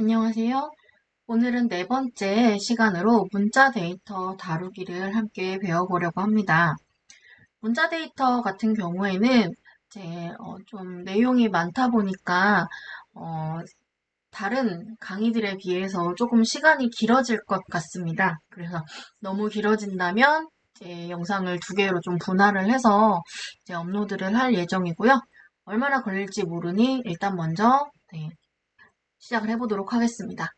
안녕하세요. 오늘은 네 번째 시간으로 문자 데이터 다루기를 함께 배워보려고 합니다. 문자 데이터 같은 경우에는 이제 좀 내용이 많다 보니까 어, 다른 강의들에 비해서 조금 시간이 길어질 것 같습니다. 그래서 너무 길어진다면 이제 영상을 두 개로 좀 분할을 해서 이제 업로드를 할 예정이고요. 얼마나 걸릴지 모르니 일단 먼저 시작을 해보도록 하겠습니다.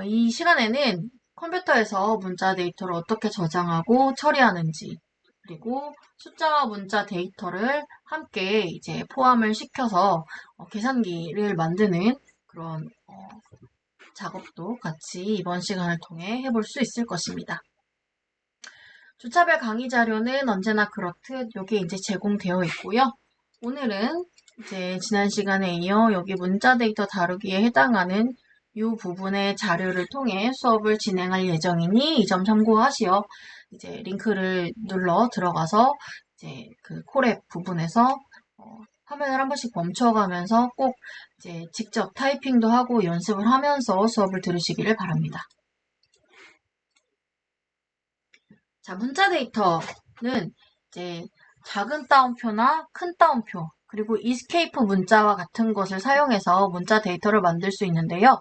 이 시간에는 컴퓨터에서 문자 데이터를 어떻게 저장하고 처리하는지, 그리고 숫자와 문자 데이터를 함께 이제 포함을 시켜서 계산기를 만드는 그런 작업도 같이 이번 시간을 통해 해볼 수 있을 것입니다. 주차별 강의 자료는 언제나 그렇듯 여기 이제 제공되어 있고요. 오늘은 이제 지난 시간에 이어 여기 문자 데이터 다루기에 해당하는 이 부분의 자료를 통해 수업을 진행할 예정이니 이 점 참고하시어 이제 링크를 눌러 들어가서 이제 그 콜앱 부분에서 화면을 한 번씩 멈춰가면서 꼭 이제 직접 타이핑도 하고 연습을 하면서 수업을 들으시기를 바랍니다. 자, 문자 데이터는 이제 작은 따옴표나 큰 따옴표, 그리고 이스케이프 문자와 같은 것을 사용해서 문자 데이터를 만들 수 있는데요.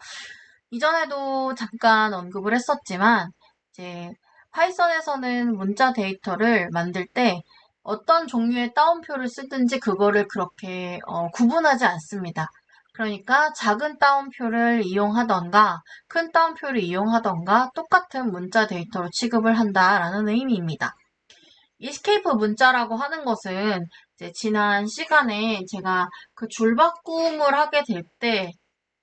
이전에도 잠깐 언급을 했었지만, 이제 파이썬에서는 문자 데이터를 만들 때 어떤 종류의 따옴표를 쓰든지 그거를 그렇게 구분하지 않습니다. 그러니까 작은 따옴표를 이용하던가 큰 따옴표를 이용하던가 똑같은 문자 데이터로 취급을 한다라는 의미입니다. 이스케이프 문자라고 하는 것은 이제 지난 시간에 제가 그 줄바꿈을 하게 될 때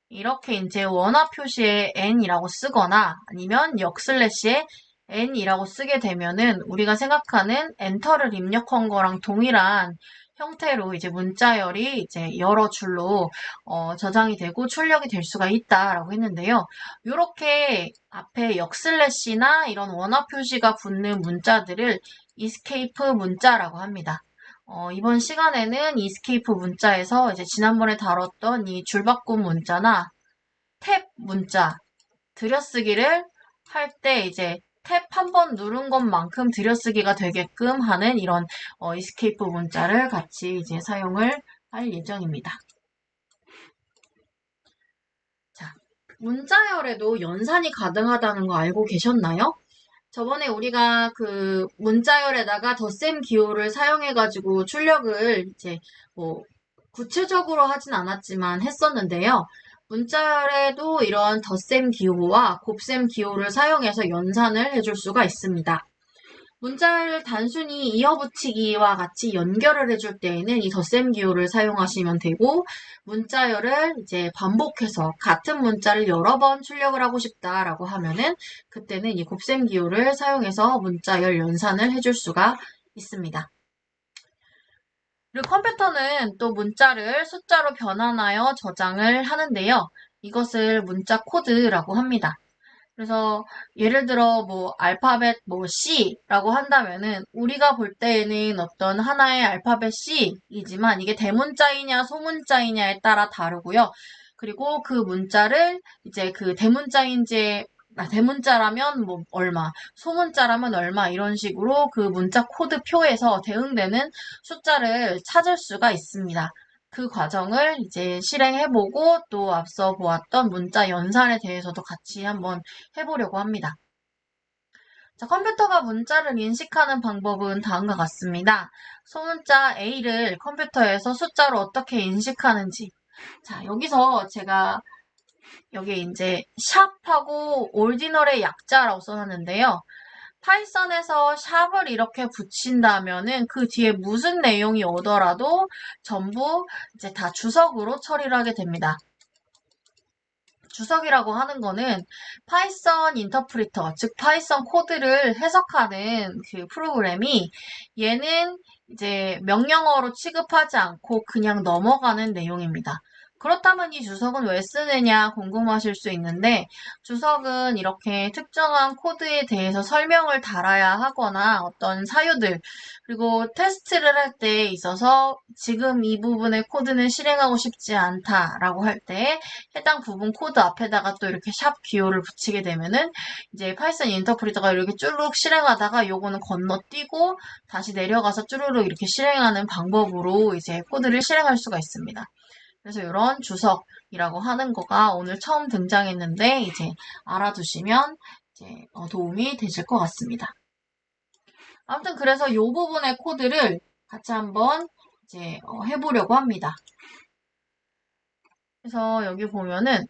이렇게 이제 원화 표시에 n이라고 쓰거나 아니면 역슬래시에 n이라고 쓰게 되면은 우리가 생각하는 엔터를 입력한 거랑 동일한 형태로 이제 문자열이 이제 여러 줄로 저장이 되고 출력이 될 수가 있다라고 했는데요. 이렇게 앞에 역슬래시나 이런 원화 표시가 붙는 문자들을 이스케이프 문자라고 합니다. 이번 시간에는 이스케이프 문자에서 이제 지난번에 다뤘던 이 줄바꿈 문자나 탭 문자, 들여쓰기를 할 때 이제 탭 한 번 누른 것만큼 들여쓰기가 되게끔 하는 이런 이스케이프 문자를 같이 이제 사용을 할 예정입니다. 자, 문자열에도 연산이 가능하다는 거 알고 계셨나요? 저번에 우리가 그 문자열에다가 덧셈 기호를 사용해가지고 출력을 이제 뭐 구체적으로 하진 않았지만 했었는데요. 문자열에도 이런 덧셈 기호와 곱셈 기호를 사용해서 연산을 해줄 수가 있습니다. 문자를 단순히 이어붙이기와 같이 연결을 해줄 때에는 이 덧셈 기호를 사용하시면 되고, 문자열을 이제 반복해서 같은 문자를 여러 번 출력을 하고 싶다라고 하면은 그때는 이 곱셈 기호를 사용해서 문자열 연산을 해줄 수가 있습니다. 그리고 컴퓨터는 또 문자를 숫자로 변환하여 저장을 하는데요. 이것을 문자 코드라고 합니다. 그래서 예를 들어 뭐 알파벳 뭐 C라고 한다면은 우리가 볼 때에는 어떤 하나의 알파벳 C이지만 이게 대문자이냐 소문자이냐에 따라 다르고요. 그리고 그 문자를 이제 그 대문자라면 뭐 얼마, 소문자라면 얼마 이런 식으로 그 문자 코드 표에서 대응되는 숫자를 찾을 수가 있습니다. 그 과정을 이제 실행해보고 또 앞서 보았던 문자 연산에 대해서도 같이 한번 해보려고 합니다. 자, 컴퓨터가 문자를 인식하는 방법은 다음과 같습니다. 소문자 A를 컴퓨터에서 숫자로 어떻게 인식하는지. 자, 여기서 제가 여기 이제 샵하고 올디널의 약자라고 써놨는데요. 파이썬에서 샵을 이렇게 붙인다면은 그 뒤에 무슨 내용이 오더라도 전부 이제 다 주석으로 처리를 하게 됩니다. 주석이라고 하는 거는 파이썬 인터프리터, 즉 파이썬 코드를 해석하는 그 프로그램이 얘는 이제 명령어로 취급하지 않고 그냥 넘어가는 내용입니다. 그렇다면 이 주석은 왜 쓰느냐 궁금하실 수 있는데 주석은 이렇게 특정한 코드에 대해서 설명을 달아야 하거나 어떤 사유들 그리고 테스트를 할 때 있어서 지금 이 부분의 코드는 실행하고 싶지 않다라고 할 때 해당 부분 코드 앞에다가 또 이렇게 샵 기호를 붙이게 되면은 이제 파이썬 인터프리터가 이렇게 쭈르륵 실행하다가 요거는 건너뛰고 다시 내려가서 쭈르륵 이렇게 실행하는 방법으로 이제 코드를 실행할 수가 있습니다. 그래서 이런 주석이라고 하는 거가 오늘 처음 등장했는데 이제 알아두시면 이제 도움이 되실 것 같습니다. 아무튼 그래서 이 부분의 코드를 같이 한번 이제 해보려고 합니다. 그래서 여기 보면은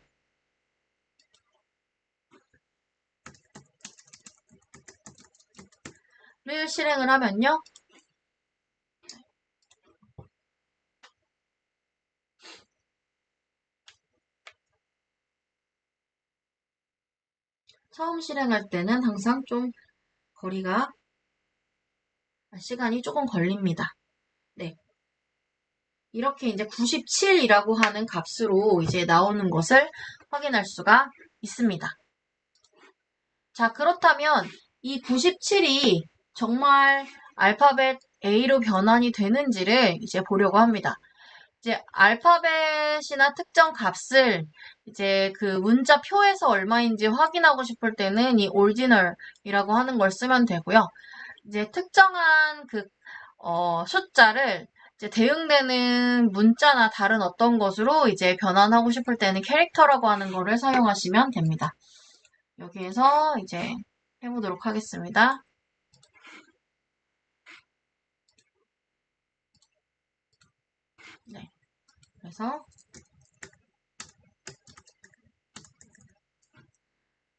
를 실행을 하면요. 처음 실행할 때는 항상 좀 시간이 조금 걸립니다. 네. 이렇게 이제 97이라고 하는 값으로 이제 나오는 것을 확인할 수가 있습니다. 자, 그렇다면 이 97이 정말 알파벳 A로 변환이 되는지를 이제 보려고 합니다. 이제 알파벳이나 특정 값을 이제 그 문자표에서 얼마인지 확인하고 싶을 때는 이 오리지널이라고 하는 걸 쓰면 되고요. 이제 특정한 숫자를 이제 대응되는 문자나 다른 어떤 것으로 이제 변환하고 싶을 때는 캐릭터라고 하는 거를 사용하시면 됩니다. 여기에서 이제 해보도록 하겠습니다. 네. 그래서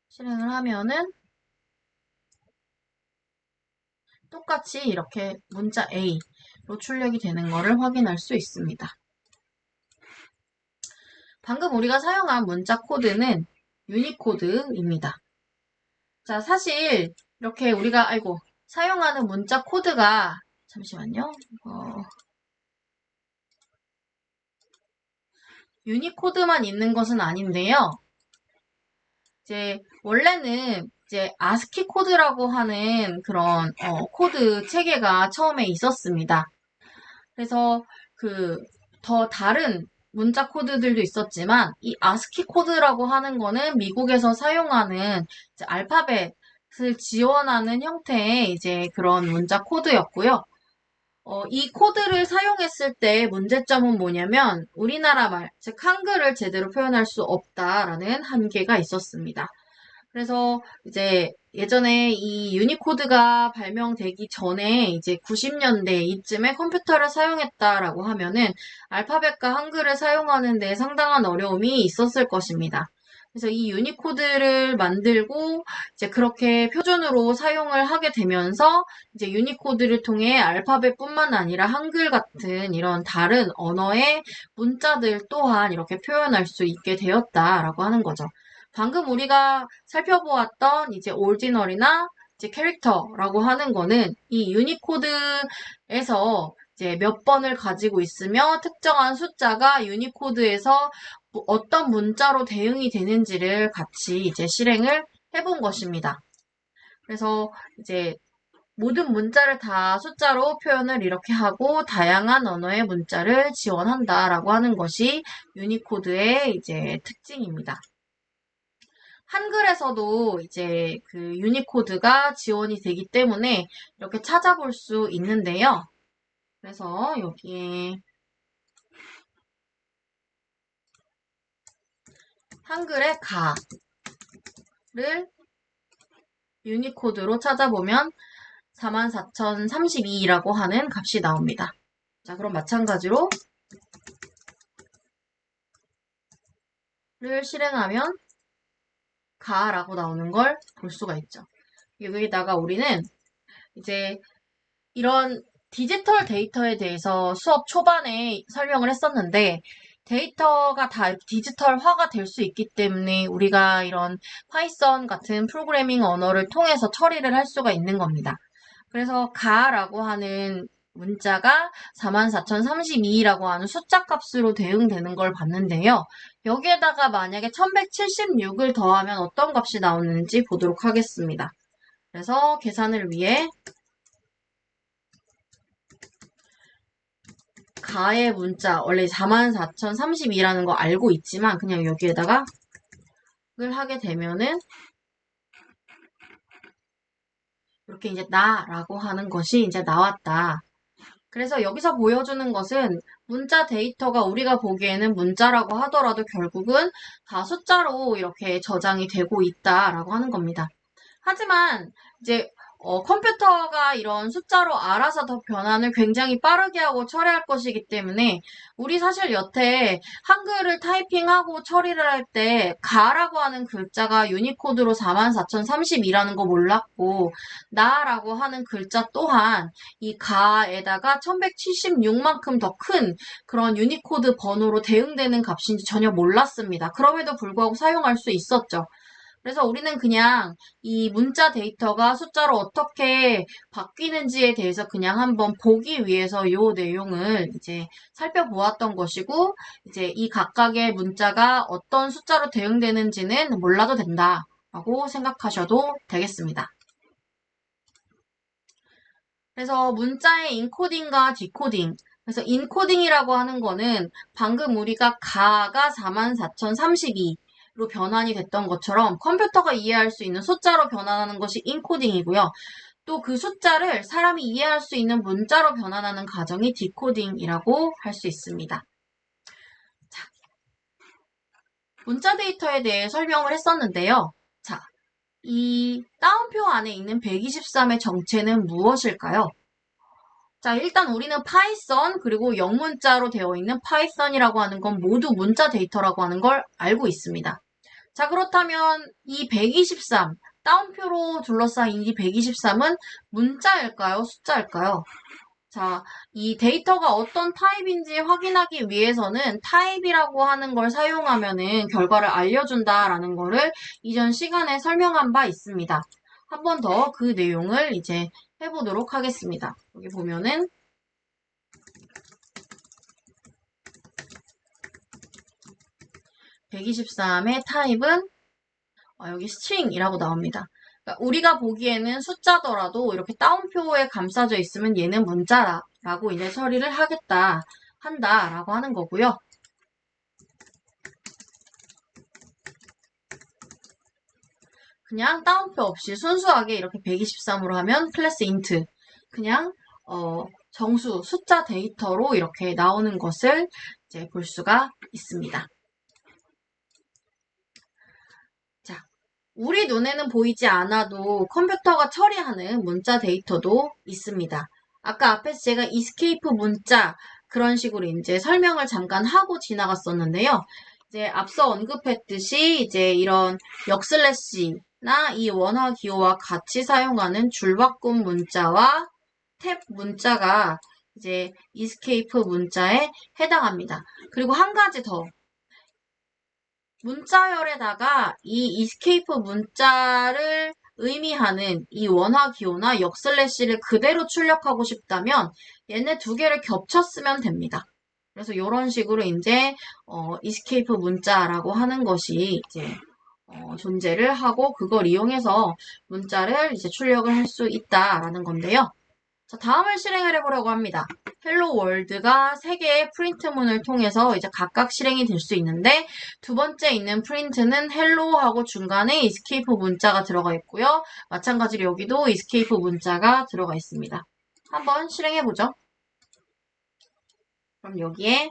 실행을 하면은 똑같이 이렇게 문자 A로 출력이 되는 것을 확인할 수 있습니다. 방금 우리가 사용한 문자 코드는 유니코드입니다. 자, 사실 이렇게 우리가 사용하는 문자 코드가 잠시만요. 유니코드만 있는 것은 아닌데요. 이제 원래는 이제 아스키 코드라고 하는 그런 코드 체계가 처음에 있었습니다. 그래서 더 다른 문자 코드들도 있었지만 이 아스키 코드라고 하는 거는 미국에서 사용하는 이제 알파벳을 지원하는 형태의 이제 그런 문자 코드였고요. 이 코드를 사용했을 때 문제점은 뭐냐면 우리나라 말, 즉 한글을 제대로 표현할 수 없다라는 한계가 있었습니다. 그래서 이제 예전에 이 유니코드가 발명되기 전에 이제 90년대 이쯤에 컴퓨터를 사용했다라고 하면은 알파벳과 한글을 사용하는 데 상당한 어려움이 있었을 것입니다. 그래서 이 유니코드를 만들고 이제 그렇게 표준으로 사용을 하게 되면서 이제 유니코드를 통해 알파벳뿐만 아니라 한글 같은 이런 다른 언어의 문자들 또한 이렇게 표현할 수 있게 되었다라고 하는 거죠. 방금 우리가 살펴보았던 이제 오리지널이나 이제 캐릭터라고 하는 거는 이 유니코드에서 이제 몇 번을 가지고 있으며 특정한 숫자가 유니코드에서 어떤 문자로 대응이 되는지를 같이 이제 실행을 해본 것입니다. 그래서 이제 모든 문자를 다 숫자로 표현을 이렇게 하고 다양한 언어의 문자를 지원한다라고 하는 것이 유니코드의 이제 특징입니다. 한글에서도 이제 그 유니코드가 지원이 되기 때문에 이렇게 찾아볼 수 있는데요. 그래서 여기에 한글의 가를 유니코드로 찾아보면 44,032라고 하는 값이 나옵니다. 자, 그럼 마찬가지로 를 실행하면 가라고 나오는 걸 볼 수가 있죠. 여기다가 우리는 이제 이런 디지털 데이터에 대해서 수업 초반에 설명을 했었는데 데이터가 다 이렇게 디지털화가 될 수 있기 때문에 우리가 이런 파이썬 같은 프로그래밍 언어를 통해서 처리를 할 수가 있는 겁니다. 그래서 가라고 하는 문자가 44,032라고 하는 숫자 값으로 대응되는 걸 봤는데요. 여기에다가 만약에 1176을 더하면 어떤 값이 나오는지 보도록 하겠습니다. 그래서 계산을 위해 가의 문자, 원래 44,032라는 거 알고 있지만 그냥 여기에다가 을 하게 되면은 이렇게 이제 나라고 하는 것이 이제 나왔다. 그래서 여기서 보여주는 것은 문자 데이터가 우리가 보기에는 문자라고 하더라도 결국은 다 숫자로 이렇게 저장이 되고 있다라고 하는 겁니다. 하지만 이제 컴퓨터가 이런 숫자로 알아서 더 변환을 굉장히 빠르게 하고 처리할 것이기 때문에 우리 사실 여태 한글을 타이핑하고 처리를 할 때 가라고 하는 글자가 유니코드로 44,032라는 거 몰랐고 나라고 하는 글자 또한 이 가에다가 1176만큼 더 큰 그런 유니코드 번호로 대응되는 값인지 전혀 몰랐습니다. 그럼에도 불구하고 사용할 수 있었죠. 그래서 우리는 그냥 이 문자 데이터가 숫자로 어떻게 바뀌는지에 대해서 그냥 한번 보기 위해서 이 내용을 이제 살펴보았던 것이고, 이제 이 각각의 문자가 어떤 숫자로 대응되는지는 몰라도 된다라고 생각하셔도 되겠습니다. 그래서 문자의 인코딩과 디코딩. 그래서 인코딩이라고 하는 거는 방금 우리가 가가 44,032로 변환이 됐던 것처럼 컴퓨터가 이해할 수 있는 숫자로 변환하는 것이 인코딩이고요. 또 그 숫자를 사람이 이해할 수 있는 문자로 변환하는 과정이 디코딩이라고 할 수 있습니다. 자, 문자 데이터에 대해 설명을 했었는데요. 자, 이 따옴표 안에 있는 123의 정체는 무엇일까요? 자, 일단 우리는 파이썬 그리고 영문자로 되어 있는 파이썬이라고 하는 건 모두 문자 데이터라고 하는 걸 알고 있습니다. 자, 그렇다면 이 123, 따옴표로 둘러싸인 이 123은 문자일까요? 숫자일까요? 자, 이 데이터가 어떤 타입인지 확인하기 위해서는 타입이라고 하는 걸 사용하면은 결과를 알려준다라는 거를 이전 시간에 설명한 바 있습니다. 한 번 더 그 내용을 이제 해보도록 하겠습니다. 여기 보면은 123의 타입은 여기 string이라고 나옵니다. 그러니까 우리가 보기에는 숫자더라도 이렇게 따옴표에 감싸져 있으면 얘는 문자라고 이제 처리를 한다라고 하는 거고요. 그냥 따옴표 없이 순수하게 이렇게 123으로 하면 클래스 int 그냥 정수 숫자 데이터로 이렇게 나오는 것을 이제 볼 수가 있습니다. 자, 우리 눈에는 보이지 않아도 컴퓨터가 처리하는 문자 데이터도 있습니다. 아까 앞에서 제가 escape 문자 그런 식으로 이제 설명을 잠깐 하고 지나갔었는데요. 이제 앞서 언급했듯이 이제 이런 역슬래시나 이 원화 기호와 같이 사용하는 줄바꿈 문자와 탭 문자가 이제 escape 문자에 해당합니다. 그리고 한 가지 더 문자열에다가 이 escape 문자를 의미하는 이 원화 기호나 역슬래시를 그대로 출력하고 싶다면 얘네 두 개를 겹쳤으면 됩니다. 그래서 이런 식으로 이제 escape 문자라고 하는 것이 이제 존재를 하고 그걸 이용해서 문자를 이제 출력을 할 수 있다라는 건데요. 자, 다음을 실행을 해보려고 합니다. 헬로 월드가 3개의 프린트문을 통해서 이제 각각 실행이 될 수 있는데 두 번째 있는 프린트는 헬로하고 중간에 escape 문자가 들어가 있고요. 마찬가지로 여기도 escape 문자가 들어가 있습니다. 한번 실행해보죠. 그럼 여기에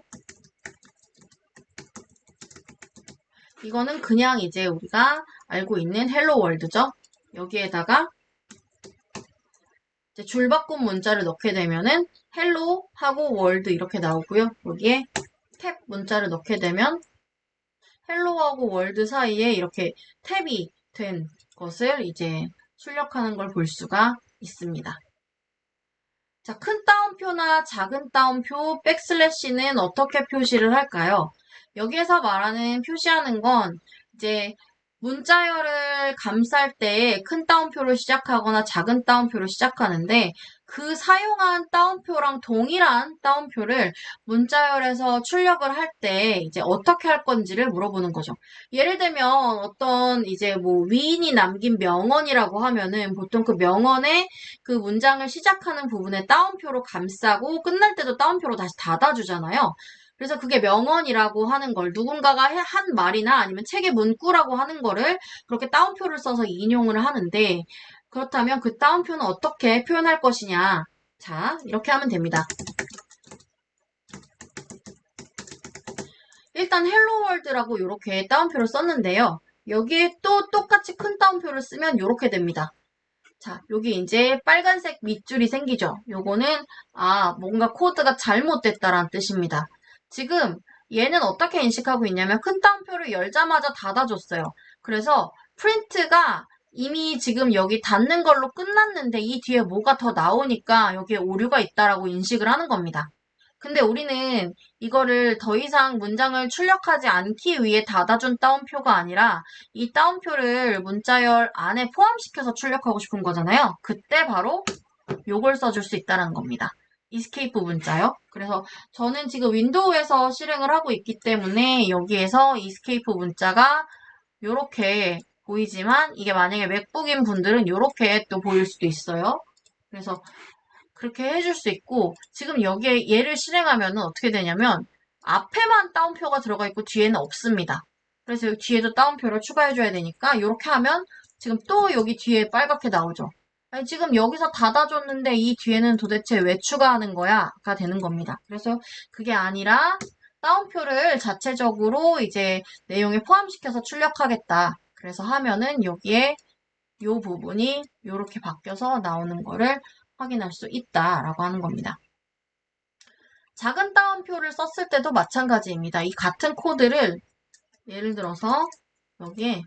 이거는 그냥 이제 우리가 알고 있는 헬로 월드죠. 여기에다가 이제 줄바꿈 문자를 넣게 되면은 헬로 하고 월드 이렇게 나오고요. 여기에 탭 문자를 넣게 되면 헬로하고 월드 사이에 이렇게 탭이 된 것을 이제 출력하는 걸 볼 수가 있습니다. 자, 큰 따옴표나 작은 따옴표, 백슬래시는 어떻게 표시를 할까요? 여기에서 말하는 표시하는 건 이제 문자열을 감쌀 때 큰 따옴표로 시작하거나 작은 따옴표로 시작하는데 그 사용한 따옴표랑 동일한 따옴표를 문자열에서 출력을 할 때 이제 어떻게 할 건지를 물어보는 거죠. 예를 들면 어떤 이제 뭐 위인이 남긴 명언이라고 하면은 보통 그 명언에 그 문장을 시작하는 부분에 따옴표로 감싸고 끝날 때도 따옴표로 다시 닫아주잖아요. 그래서 그게 명언이라고 하는 걸 누군가가 한 말이나 아니면 책의 문구라고 하는 거를 그렇게 따옴표를 써서 인용을 하는데 그렇다면 그 따옴표는 어떻게 표현할 것이냐. 자, 이렇게 하면 됩니다. 일단 헬로 월드라고 이렇게 따옴표를 썼는데요. 여기에 또 똑같이 큰 따옴표를 쓰면 이렇게 됩니다. 자, 여기 이제 빨간색 밑줄이 생기죠. 요거는 뭔가 코드가 잘못됐다라는 뜻입니다. 지금 얘는 어떻게 인식하고 있냐면 큰 따옴표를 열자마자 닫아줬어요. 그래서 프린트가 이미 지금 여기 닫는 걸로 끝났는데 이 뒤에 뭐가 더 나오니까 여기에 오류가 있다라고 인식을 하는 겁니다. 근데 우리는 이거를 더 이상 문장을 출력하지 않기 위해 닫아준 따옴표가 아니라 이 따옴표를 문자열 안에 포함시켜서 출력하고 싶은 거잖아요. 그때 바로 요걸 써줄 수 있다는 겁니다. 이스케이프 문자요. 그래서 저는 지금 윈도우에서 실행을 하고 있기 때문에 여기에서 이스케이프 문자가 요렇게 보이지만 이게 만약에 맥북인 분들은 요렇게 또 보일 수도 있어요. 그래서 그렇게 해줄 수 있고 지금 여기에 얘를 실행하면 어떻게 되냐면 앞에만 따옴표가 들어가 있고 뒤에는 없습니다. 그래서 여기 뒤에도 따옴표를 추가해줘야 되니까 이렇게 하면 지금 또 여기 뒤에 빨갛게 나오죠. 아니, 지금 여기서 닫아줬는데 이 뒤에는 도대체 왜 추가하는 거야? 가 되는 겁니다. 그래서 그게 아니라 따옴표를 자체적으로 이제 내용에 포함시켜서 출력하겠다. 그래서 하면은 여기에 이 부분이 이렇게 바뀌어서 나오는 거를 확인할 수 있다라고 하는 겁니다. 작은 따옴표를 썼을 때도 마찬가지입니다. 이 같은 코드를 예를 들어서 여기에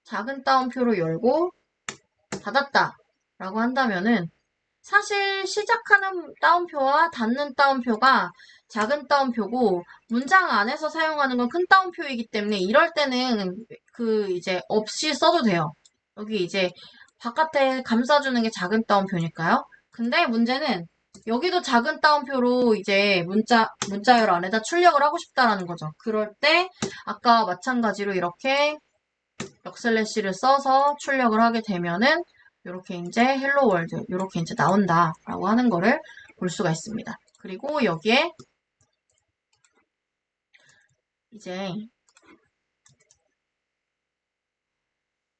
작은 따옴표로 열고 닫았다 라고 한다면은 사실 시작하는 따옴표와 닫는 따옴표가 작은 따옴표고 문장 안에서 사용하는 건 큰 따옴표이기 때문에 이럴 때는 그 이제 없이 써도 돼요. 여기 이제 바깥에 감싸주는 게 작은 따옴표니까요. 근데 문제는 여기도 작은 따옴표로 이제 문자열 안에다 출력을 하고 싶다라는 거죠. 그럴 때 아까 마찬가지로 이렇게 역슬래시를 써서 출력을 하게 되면은 이렇게 이제 헬로 월드 이렇게 이제 나온다라고 하는 거를 볼 수가 있습니다. 그리고 여기에 이제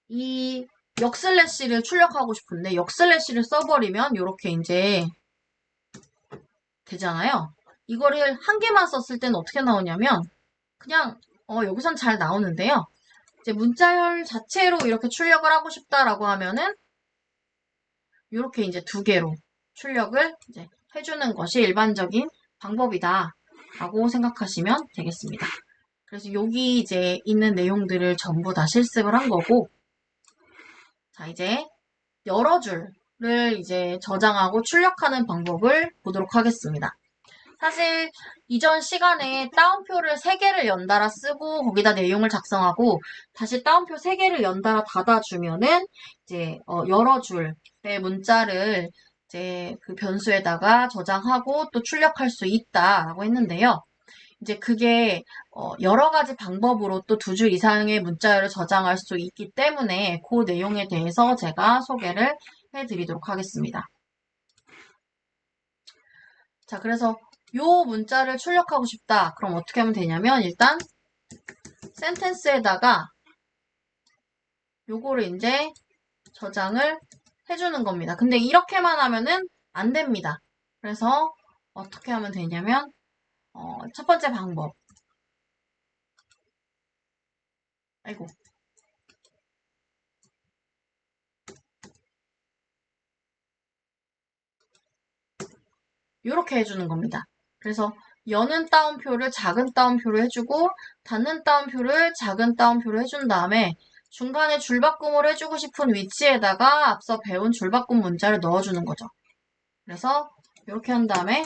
이 역슬래시를 출력하고 싶은데 역슬래시를 써버리면 이렇게 이제 되잖아요. 이거를 한 개만 썼을 때는 어떻게 나오냐면 그냥 여기선 잘 나오는데요. 이제 문자열 자체로 이렇게 출력을 하고 싶다라고 하면은 이렇게 이제 두 개로 출력을 이제 해주는 것이 일반적인 방법이다라고 생각하시면 되겠습니다. 그래서 여기 이제 있는 내용들을 전부 다 실습을 한 거고, 자, 이제 여러 줄을 이제 저장하고 출력하는 방법을 보도록 하겠습니다. 사실 이전 시간에 따옴표를 3개를 연달아 쓰고 거기다 내용을 작성하고 다시 따옴표 3개를 연달아 닫아주면은 이제 여러 줄의 문자를 이제 그 변수에다가 저장하고 또 출력할 수 있다라고 했는데요. 이제 그게 여러 가지 방법으로 또 2줄 이상의 문자열을 저장할 수 있기 때문에 그 내용에 대해서 제가 소개를 해드리도록 하겠습니다. 자, 그래서 요 문자를 출력하고 싶다. 그럼 어떻게 하면 되냐면 일단 센텐스에다가 요거를 이제 저장을 해주는 겁니다. 근데 이렇게만 하면은 안 됩니다. 그래서 어떻게 하면 되냐면 첫 번째 방법. 아이고. 이렇게 해주는 겁니다. 그래서 여는 따옴표를 작은 따옴표로 해주고 닫는 따옴표를 작은 따옴표로 해준 다음에 중간에 줄바꿈을 해주고 싶은 위치에다가 앞서 배운 줄바꿈 문자를 넣어주는 거죠. 그래서 이렇게 한 다음에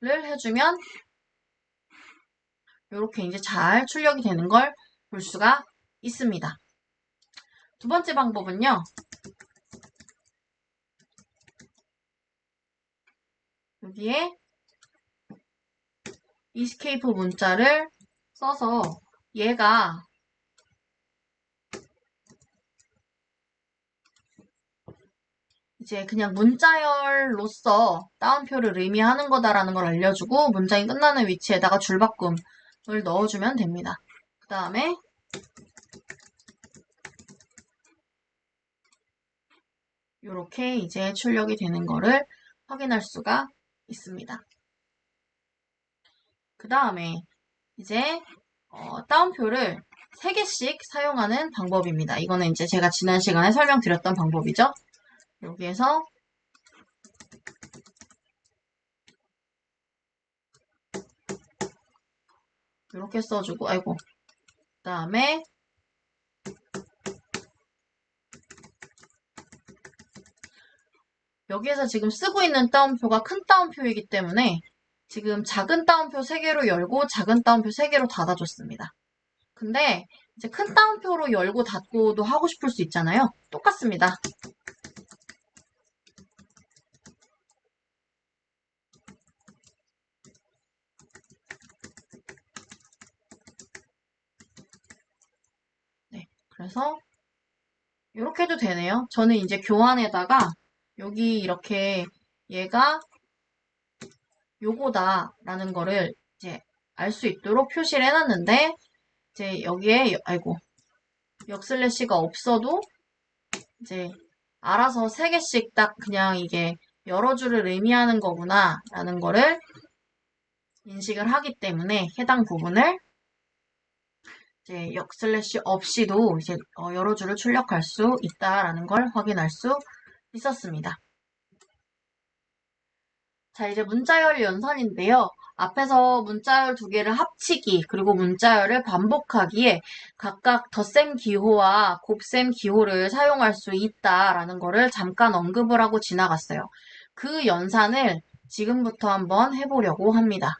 를 해주면 이렇게 이제 잘 출력이 되는 걸 볼 수가 있습니다. 두 번째 방법은요. 여기에 escape 문자를 써서 얘가 이제 그냥 문자열로서 따옴표를 의미하는 거다라는 걸 알려주고 문장이 끝나는 위치에다가 줄바꿈을 넣어주면 됩니다. 그 다음에 이렇게 이제 출력이 되는 거를 확인할 수가 있습니다. 그 다음에 이제 따옴표를 3개씩 사용하는 방법입니다. 이거는 이제 제가 지난 시간에 설명드렸던 방법이죠. 여기에서 이렇게 써주고, 아이고. 그 다음에 여기에서 지금 쓰고 있는 따옴표가 큰 따옴표이기 때문에 지금 작은 따옴표 3개로 열고 작은 따옴표 3개로 닫아줬습니다. 근데 이제 큰 따옴표로 열고 닫고도 하고 싶을 수 있잖아요. 똑같습니다. 네, 그래서 이렇게 해도 되네요. 저는 이제 교환에다가 여기 이렇게 얘가 요거다라는 거를 이제 알 수 있도록 표시를 해놨는데 이제 여기에 아이고 역슬래시가 없어도 이제 알아서 3개씩 딱 그냥 이게 여러 줄을 의미하는 거구나 라는 거를 인식을 하기 때문에 해당 부분을 이제 역슬래시 없이도 이제 여러 줄을 출력할 수 있다라는 걸 확인할 수 있었습니다. 자, 이제 문자열 연산인데요. 앞에서 문자열 2개를 합치기, 그리고 문자열을 반복하기에 각각 덧셈 기호와 곱셈 기호를 사용할 수 있다라는 거를 잠깐 언급을 하고 지나갔어요. 그 연산을 지금부터 한번 해보려고 합니다.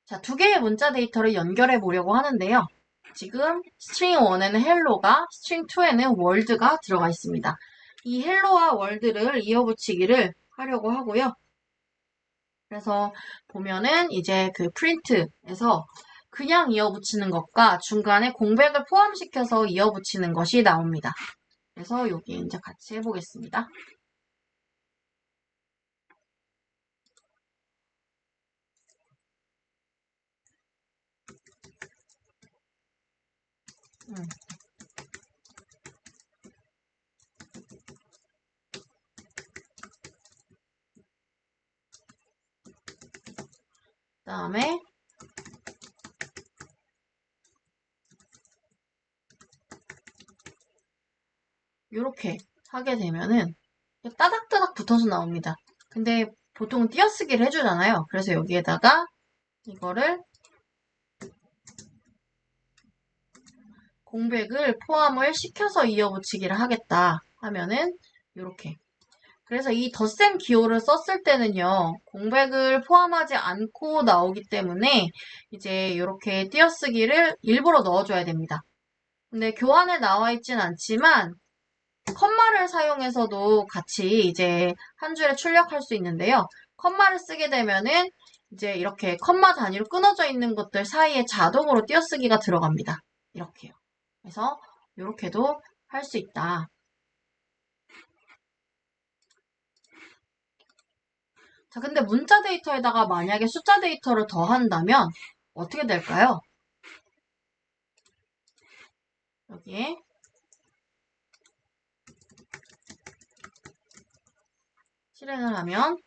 자, 2개의 문자 데이터를 연결해 보려고 하는데요. 지금 스트링 1에는 헬로가, 스트링 2에는 월드가 들어가 있습니다. 이 헬로와 월드를 이어붙이기를 하려고 하고요. 그래서 보면은 이제 그 프린트에서 그냥 이어붙이는 것과 중간에 공백을 포함시켜서 이어붙이는 것이 나옵니다. 그래서 여기 이제 같이 해보겠습니다. 그 다음에 이렇게 하게 되면은 따닥따닥 붙어서 나옵니다. 근데 보통 띄어쓰기를 해주잖아요. 그래서 여기에다가 이거를 공백을 포함을 시켜서 이어붙이기를 하겠다 하면은 이렇게. 그래서 이 덧셈 기호를 썼을 때는요, 공백을 포함하지 않고 나오기 때문에 이제 이렇게 띄어쓰기를 일부러 넣어줘야 됩니다. 근데 교환에 나와 있진 않지만 컴마를 사용해서도 같이 이제 한 줄에 출력할 수 있는데요. 컴마를 쓰게 되면은 이제 이렇게 컴마 단위로 끊어져 있는 것들 사이에 자동으로 띄어쓰기가 들어갑니다. 이렇게요. 그래서 이렇게도 할 수 있다. 자, 근데 문자 데이터에다가 만약에 숫자 데이터를 더한다면 어떻게 될까요? 여기에 실행을 하면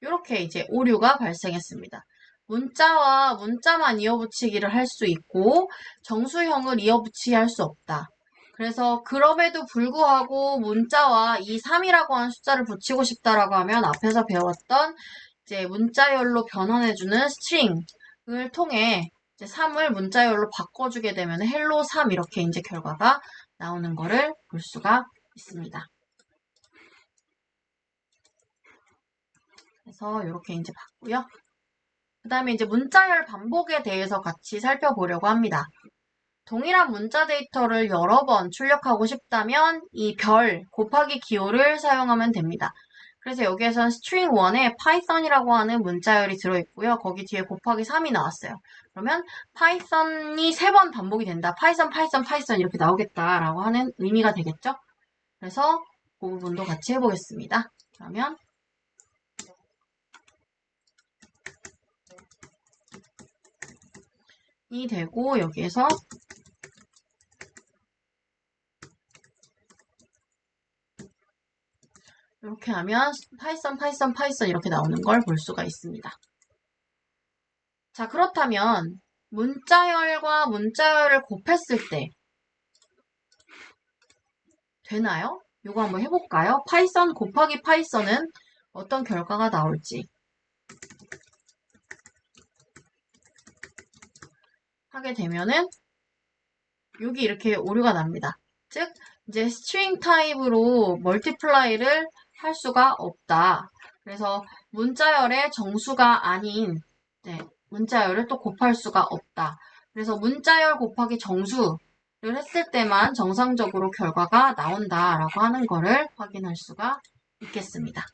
이렇게 이제 오류가 발생했습니다. 문자와 문자만 이어붙이기를 할 수 있고 정수형을 이어붙이기 할 수 없다. 그래서 그럼에도 불구하고 문자와 이 3이라고 하는 숫자를 붙이고 싶다라고 하면 앞에서 배웠던 이제 문자열로 변환해주는 스트링을 통해 이제 3을 문자열로 바꿔주게 되면 헬로 3 이렇게 이제 결과가 나오는 거를 볼 수가 있습니다. 그래서 이렇게 이제 봤고요. 그 다음에 이제 문자열 반복에 대해서 같이 살펴보려고 합니다. 동일한 문자 데이터를 여러 번 출력하고 싶다면 이 별 곱하기 기호를 사용하면 됩니다. 그래서 여기에서는 string 1에 python이라고 하는 문자열이 들어있고요. 거기 뒤에 곱하기 3이 나왔어요. 그러면 python이 3번 반복이 된다. python, python, python 이렇게 나오겠다라고 하는 의미가 되겠죠? 그래서 그 부분도 같이 해보겠습니다. 그러면 이 되고 여기에서 이렇게 하면 파이썬, 파이썬, 파이썬 이렇게 나오는 걸 볼 수가 있습니다. 자, 그렇다면 문자열과 문자열을 곱했을 때 되나요? 이거 한번 해볼까요? 파이썬 곱하기 파이썬은 어떤 결과가 나올지 하게 되면은 여기 이렇게 오류가 납니다. 즉 이제 스트링 타입으로 멀티플라이를 할 수가 없다. 그래서 문자열의 정수가 아닌 문자열을 또 곱할 수가 없다. 그래서 문자열 곱하기 정수를 했을 때만 정상적으로 결과가 나온다라고 하는 거를 확인할 수가 있겠습니다.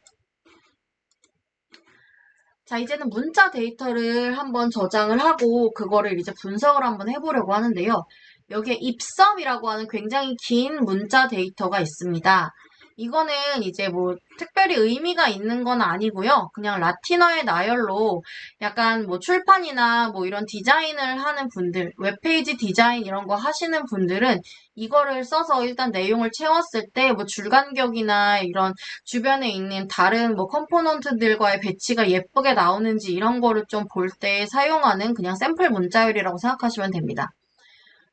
자, 이제는 문자 데이터를 한번 저장을 하고 그거를 이제 분석을 한번 해보려고 하는데요. 여기에 입섬이라고 하는 굉장히 긴 문자 데이터가 있습니다. 이거는 이제 뭐 특별히 의미가 있는 건 아니고요. 그냥 라틴어의 나열로 약간 뭐 출판이나 뭐 이런 디자인을 하는 분들, 웹페이지 디자인 이런 거 하시는 분들은 이거를 써서 일단 내용을 채웠을 때 뭐 줄간격이나 이런 주변에 있는 다른 뭐 컴포넌트들과의 배치가 예쁘게 나오는지 이런 거를 좀 볼 때 사용하는 그냥 샘플 문자열이라고 생각하시면 됩니다.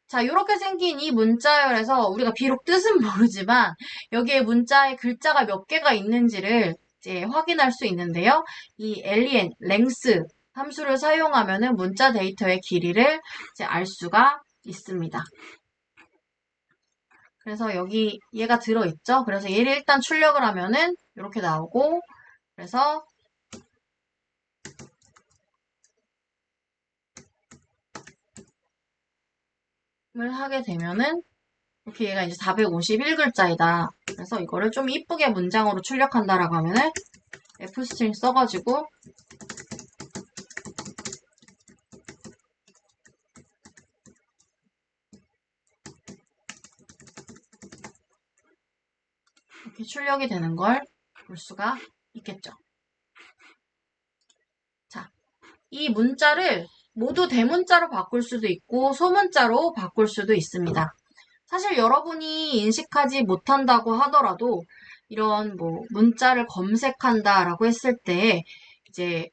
자, 이렇게 생긴 이 문자열에서 우리가 비록 뜻은 모르지만 여기에 문자에 글자가 몇 개가 있는지를 이제 확인할 수 있는데요. 이 len, length 함수를 사용하면은 문자 데이터의 길이를 이제 알 수가 있습니다. 그래서 여기 얘가 들어있죠. 그래서 얘를 일단 출력을 하면은 이렇게 나오고 그래서 을 하게 되면은 이렇게 얘가 이제 451글자이다. 그래서 이거를 좀 이쁘게 문장으로 출력한다라고 하면은 fstring 써가지고 이렇게 출력이 되는 걸 볼 수가 있겠죠. 자, 이 문자를 모두 대문자로 바꿀 수도 있고 소문자로 바꿀 수도 있습니다. 사실 여러분이 인식하지 못한다고 하더라도 이런 뭐 문자를 검색한다라고 했을 때 이제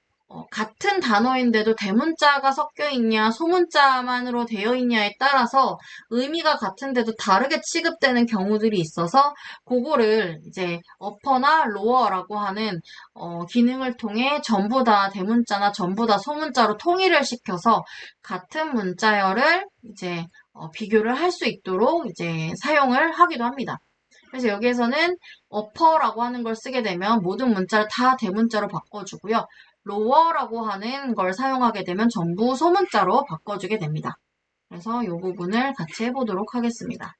같은 단어인데도 대문자가 섞여 있냐 소문자만으로 되어 있냐에 따라서 의미가 같은데도 다르게 취급되는 경우들이 있어서 그거를 이제 어퍼나 로어라고 하는 기능을 통해 전부 다 대문자나 전부 다 소문자로 통일을 시켜서 같은 문자열을 이제 비교를 할 수 있도록 이제 사용을 하기도 합니다. 그래서 여기에서는 어퍼라고 하는 걸 쓰게 되면 모든 문자를 다 대문자로 바꿔주고요. 로어라고 하는 걸 사용하게 되면 전부 소문자로 바꿔주게 됩니다. 그래서 이 부분을 같이 해보도록 하겠습니다.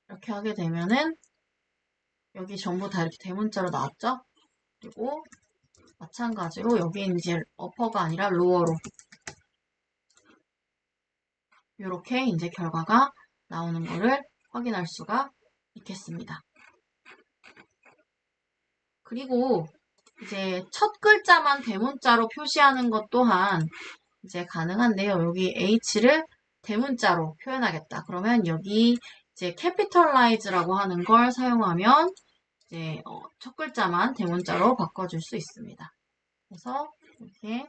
이렇게 하게 되면은 여기 전부 다 이렇게 대문자로 나왔죠? 그리고 마찬가지로 여기는 이제 어퍼가 아니라 로어로 이렇게 이제 결과가 나오는 거를 확인할 수가 있겠습니다. 그리고 이제 첫 글자만 대문자로 표시하는 것 또한 이제 가능한데요. 여기 H를 대문자로 표현하겠다. 그러면 여기 이제 capitalize라고 하는 걸 사용하면 이제 첫 글자만 대문자로 바꿔줄 수 있습니다. 그래서 이렇게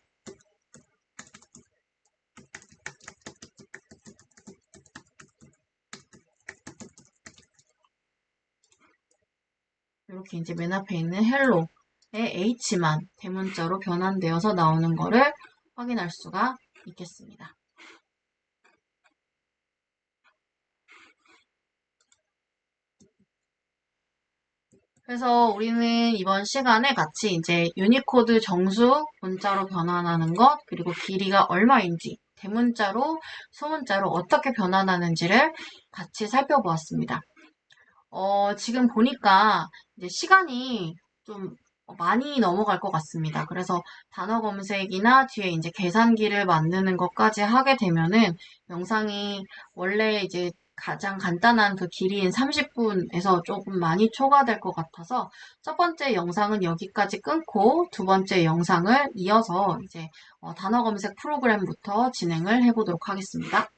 이렇게 이제 맨 앞에 있는 hello의 H만 대문자로 변환되어서 나오는 거를 확인할 수가 있겠습니다. 그래서 우리는 이번 시간에 같이 이제 유니코드 정수 문자로 변환하는 것, 그리고 길이가 얼마인지, 대문자로, 소문자로 어떻게 변환하는지를 같이 살펴보았습니다. 지금 보니까 이제 시간이 좀 많이 넘어갈 것 같습니다. 그래서 단어 검색이나 뒤에 이제 계산기를 만드는 것까지 하게 되면은 영상이 원래 이제 가장 간단한 그 길이인 30분에서 조금 많이 초과될 것 같아서 첫 번째 영상은 여기까지 끊고 두 번째 영상을 이어서 이제 단어 검색 프로그램부터 진행을 해보도록 하겠습니다.